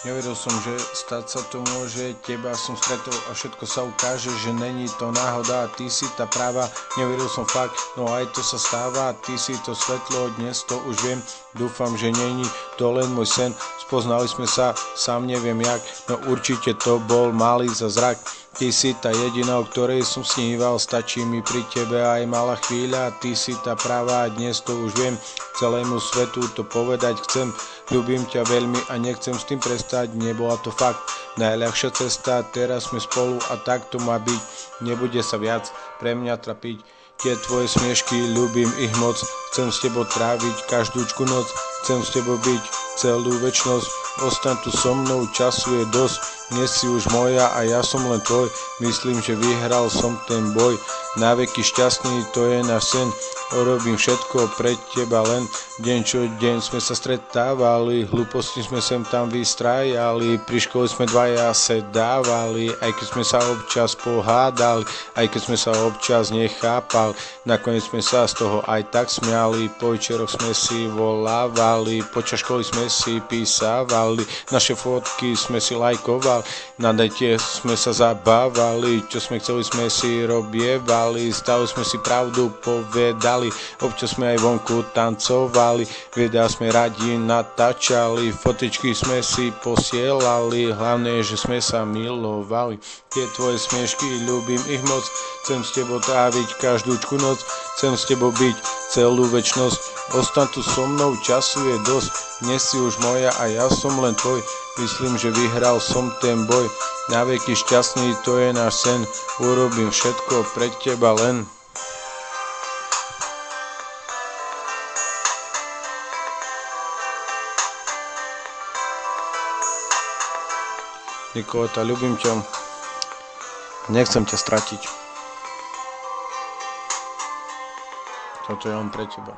Neveril som, že stať sa to môže, teba som stretol a všetko sa ukáže, že není to náhoda, ty si tá práva, neveril som fakt, no aj to sa stáva, ty si to svetlo, dnes to už viem, dúfam, že není to len môj sen, spoznali sme sa, sám neviem jak, no určite to bol malý zázrak. Ty si tá jediná, o ktorej som sníval, stačí mi pri tebe aj malá chvíľa, ty si tá pravá, dnes to už viem, celému svetu to povedať chcem, ľúbim ťa veľmi a nechcem s tým prestať, nebola to fakt najľahšia cesta, teraz sme spolu a tak to má byť, nebude sa viac pre mňa trapiť, tie tvoje smiešky, ľúbim ich moc, chcem s tebou tráviť každúčku noc, chcem s tebou byť celú večnosť, ostaň tu so mnou, času je dosť, dnes si už moja a ja som len tvoj, myslím, že vyhral som ten boj, na veky šťastný, to je náš sen, urobím všetko pre teba len, deň čo deň sme sa stretávali, hlúposti sme sem tam vystrajali, pri škole sme dvaja sedávali, aj keď sme sa občas pohádali, aj keď sme sa občas nechápali, nakoniec sme sa z toho aj tak smiali, po večeroch sme si volávali, počas školy sme si písávali, naše fotky sme si lajkovali, na dete sme sa zabávali, čo sme chceli sme si robievali, stále sme si pravdu povedali, občas sme aj vonku tancovali, videá sme radi natáčali, fotičky sme si posielali, hlavne, že sme sa milovali. Tie tvoje smiešky, ľúbim ich moc, chcem s tebou tráviť každúčku noc, chcem s tebou byť celú večnosť, ostaň tu so mnou, času je dosť, dnes si už moja a ja som len tvoj, myslím, že vyhral som ten boj, na veky šťastný, to je náš sen, urobím všetko pre teba len. Nikoleta, ľúbim ťa, nechcem ťa stratiť. Toto je len pre teba.